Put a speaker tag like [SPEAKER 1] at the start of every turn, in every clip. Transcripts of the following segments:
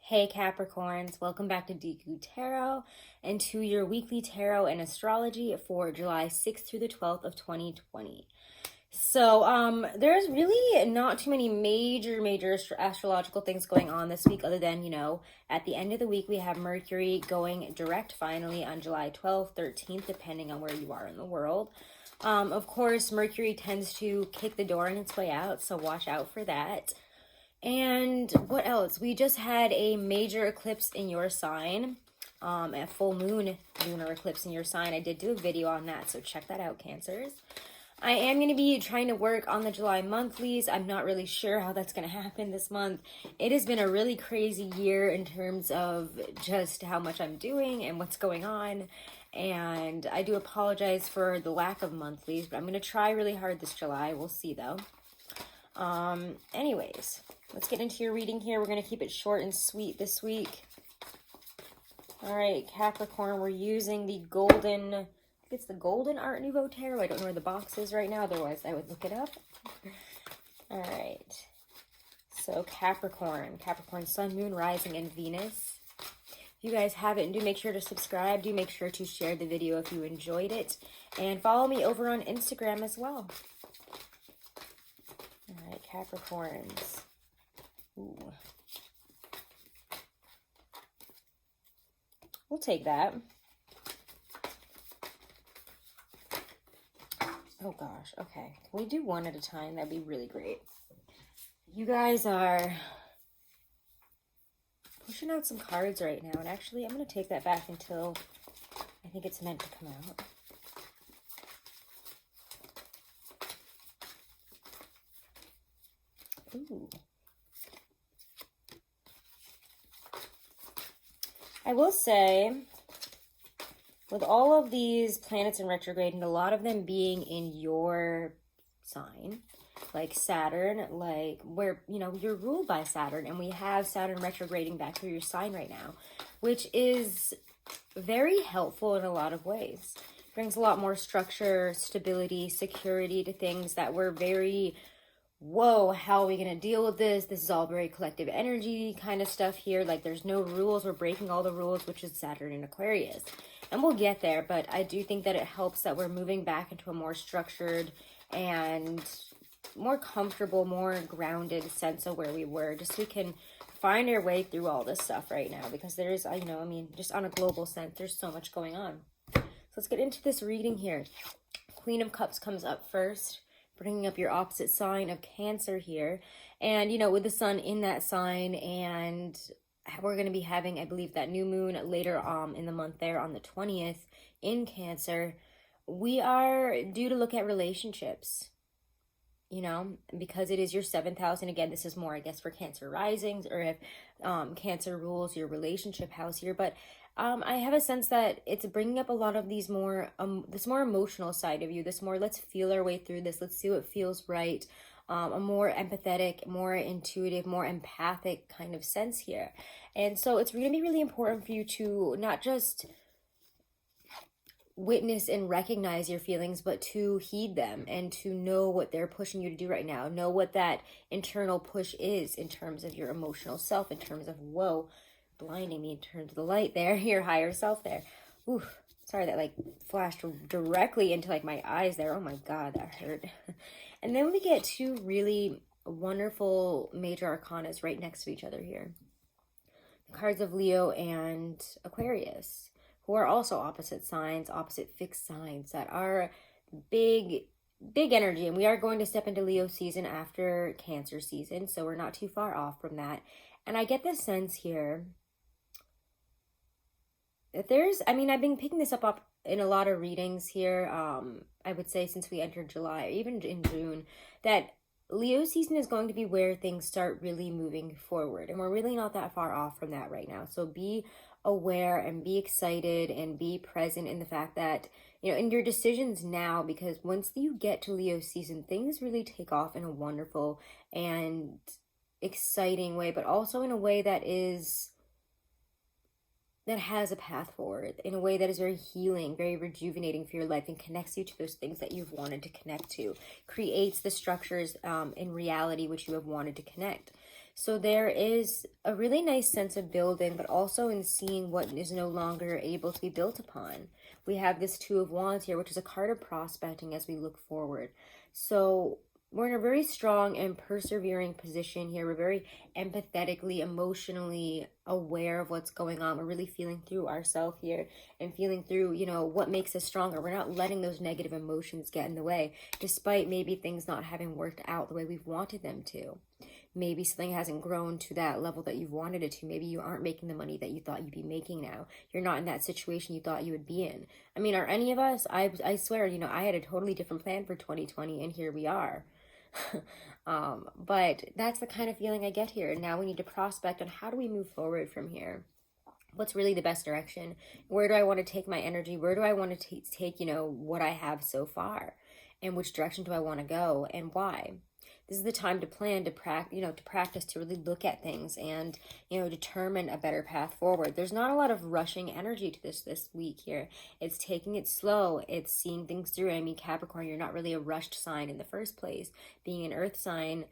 [SPEAKER 1] Hey Capricorns, welcome back to Deku Tarot and to your weekly tarot and astrology for July 6th through the 12th of 2020. So, there's really not too many major astrological things going on this week other than, at the end of the week we have Mercury going direct finally on July 12th, 13th, depending on where you are in the world. Of course, Mercury tends to kick the door on its way out, so watch out for that. And what else? We just had a major eclipse in your sign, a full moon lunar eclipse in your sign. I did do a video on that, so check that out, Cancers. I am going to be trying to work on the July monthlies. I'm not really sure how that's going to happen this month. It has been a really crazy year in terms of just how much I'm doing and what's going on. And I do apologize for the lack of monthlies, but I'm going to try really hard this July. We'll see, though. Anyways, let's get into your reading here. We're going to keep it short and sweet this week. All right, Capricorn, we're using the golden, it's the golden Art Nouveau Tarot. I don't know where the box is right now. Otherwise, I would look it up. All right. So Capricorn, Sun, Moon, Rising, and Venus. If you guys haven't, do make sure to subscribe. Do make sure to share the video if you enjoyed it. And follow me over on Instagram as well. All right, Capricorns. Ooh. We'll take that. Oh gosh, okay. Can we do one at a time? That'd be really great. You guys are pushing out some cards right now. And actually, I'm going to take that back until I think it's meant to come out. Ooh. I will say, with all of these planets in retrograde and a lot of them being in your sign, like Saturn, like where, you're ruled by Saturn, and we have Saturn retrograding back through your sign right now, which is very helpful in a lot of ways. Brings a lot more structure, stability, security to things that were very, whoa, how are we going to deal with this? This is all very collective energy kind of stuff here. Like there's no rules. We're breaking all the rules, which is Saturn in Aquarius. And we'll get there, but I do think that it helps that we're moving back into a more structured and more comfortable, more grounded sense of where we were, just so we can find our way through all this stuff right now, because there's, just on a global sense, there's so much going on. So let's get into this reading here. Queen of Cups comes up first, bringing up your opposite sign of Cancer here. And, with the sun in that sign, and we're going to be having, I believe, that new moon later in the month there on the 20th in Cancer. We are due to look at relationships, because it is your 7th house. And again, this is more, I guess, for Cancer risings, or if Cancer rules your relationship house here. But I have a sense that it's bringing up a lot of these more, this more emotional side of you, this more, let's feel our way through this. Let's see what feels right. A more empathetic, more intuitive, more empathic kind of sense here. And so it's going to be really important for you to not just witness and recognize your feelings, but to heed them and to know what they're pushing you to do right now. Know what that internal push is in terms of your emotional self, in terms of, whoa, blinding me in terms of the light there, your higher self there. Ooh, sorry, that flashed directly into my eyes there. Oh my God, that hurt. And then we get two really wonderful major arcanas right next to each other here. The cards of Leo and Aquarius, who are also opposite signs, opposite fixed signs that are big energy. And we are going to step into Leo season after Cancer season, so we're not too far off from that. And I get this sense here that there's, I've been picking this up in a lot of readings here, I would say since we entered July, or even in June, that Leo season is going to be where things start really moving forward. And we're really not that far off from that right now. So be aware and be excited and be present in the fact that, in your decisions now, because once you get to Leo season, things really take off in a wonderful and exciting way, but also in a way that has a path forward, in a way that is very healing, very rejuvenating for your life, and connects you to those things that you've wanted to connect to, creates the structures in reality which you have wanted to connect. So there is a really nice sense of building, but also in seeing what is no longer able to be built upon. We have this Two of Wands here, which is a card of prospecting as we look forward. So we're in a very strong and persevering position here. We're very empathetically, emotionally aware of what's going on. We're really feeling through ourselves here and feeling through, you know, what makes us stronger. We're not letting those negative emotions get in the way, despite maybe things not having worked out the way we've wanted them to. Maybe something hasn't grown to that level that you've wanted it to. Maybe you aren't making the money that you thought you'd be making now. You're not in that situation you thought you would be in. I mean, are any of us? I swear, you know, I had a totally different plan for 2020, and here we are. But that's the kind of feeling I get here. Now we need to prospect on how do we move forward from here. What's really the best direction? Where do I want to take my energy? Where do I want to take, you know, what I have so far? And which direction do I want to go and why? This is the time to plan, to practice, to really look at things and, you know, determine a better path forward. There's not a lot of rushing energy to this week here. It's taking it slow. It's seeing things through. I mean, Capricorn, you're not really a rushed sign in the first place. Being an earth sign,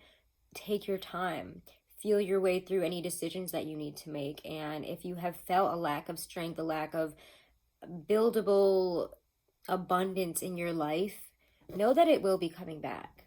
[SPEAKER 1] take your time. Feel your way through any decisions that you need to make. And if you have felt a lack of strength, a lack of buildable abundance in your life, know that it will be coming back.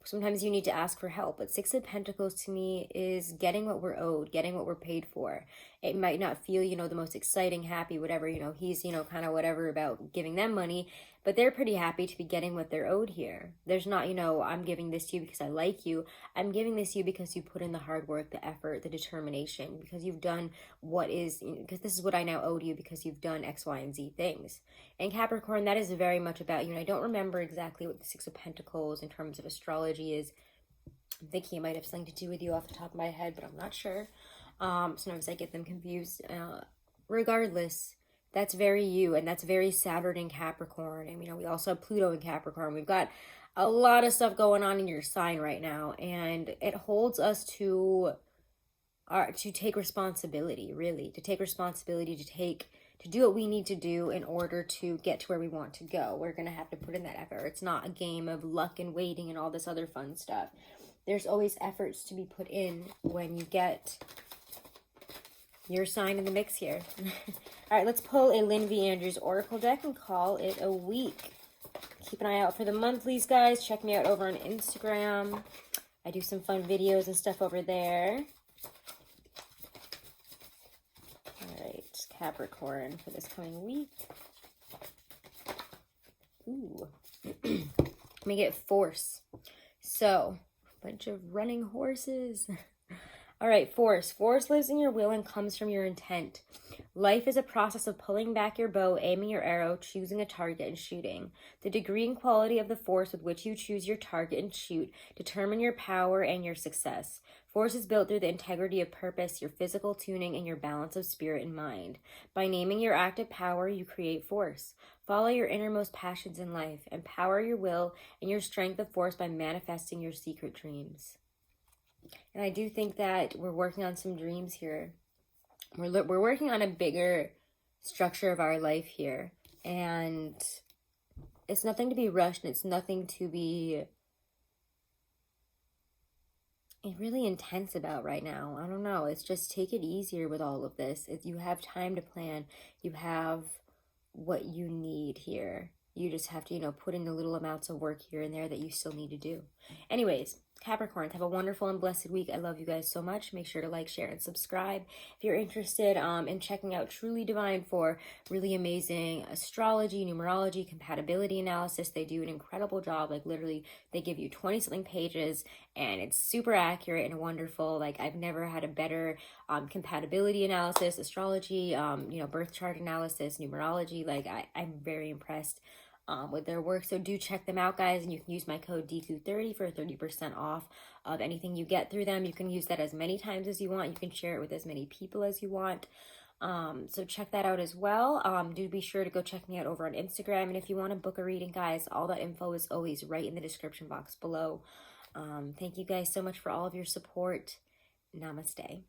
[SPEAKER 1] Sometimes you need to ask for help, but Six of Pentacles to me is getting what we're owed, getting what we're paid for. It might not feel, you know, the most exciting, happy, whatever, you know, he's, you know, kind of whatever about giving them money, but they're pretty happy to be getting what they're owed here. There's not, you know, I'm giving this to you because I like you. I'm giving this to you because you put in the hard work, the effort, the determination, because you've done what is, because this is what I now owe to you because you've done X, Y, and Z things. And Capricorn, that is very much about you. And I don't remember exactly what the Six of Pentacles in terms of astrology is. I'm thinking it might have something to do with you off the top of my head, but I'm not sure. Sometimes I get them confused. Regardless, that's very you, and that's very Saturn in Capricorn. And, you know, we also have Pluto in Capricorn. We've got a lot of stuff going on in your sign right now, and it holds us to take responsibility, really, to take responsibility, to do what we need to do in order to get to where we want to go. We're going to have to put in that effort. It's not a game of luck and waiting and all this other fun stuff. There's always efforts to be put in when you get your sign in the mix here. All right, let's pull a Lynn V. Andrews Oracle deck and call it a week. Keep an eye out for the monthlies, guys. Check me out over on Instagram. I do some fun videos and stuff over there. All right, Capricorn for this coming week. Ooh. Let me get force. So, a bunch of running horses. All right, force. Force lives in your will and comes from your intent. Life is a process of pulling back your bow, aiming your arrow, choosing a target, and shooting. The degree and quality of the force with which you choose your target and shoot determine your power and your success. Force is built through the integrity of purpose, your physical tuning, and your balance of spirit and mind. By naming your active power, you create force. Follow your innermost passions in life. Empower your will and your strength of force by manifesting your secret dreams. And I do think that we're working on some dreams here. We're working on a bigger structure of our life here. And it's nothing to be rushed. And it's nothing to be really intense about right now. I don't know. It's just take it easier with all of this. If you have time to plan, you have what you need here. You just have to, you know, put in the little amounts of work here and there that you still need to do. Anyways, Capricorns, have a wonderful and blessed week. I love you guys so much. Make sure to like, share, and subscribe. If you're interested in checking out Truly Divine for really amazing astrology, numerology, compatibility analysis, they do an incredible job. Like literally, they give you 20-something pages and it's super accurate and wonderful. Like I've never had a better compatibility analysis, astrology, birth chart analysis, numerology. Like I'm very impressed with their work. So do check them out, guys, and you can use my code Deku30 for 30% off of anything you get through them. You can use that as many times as you want. You can share it with as many people as you want. So check that out as well. Do be sure to go check me out over on Instagram. And if you want to book a reading, guys, all that info is always right in the description box below. Thank you guys so much for all of your support. Namaste.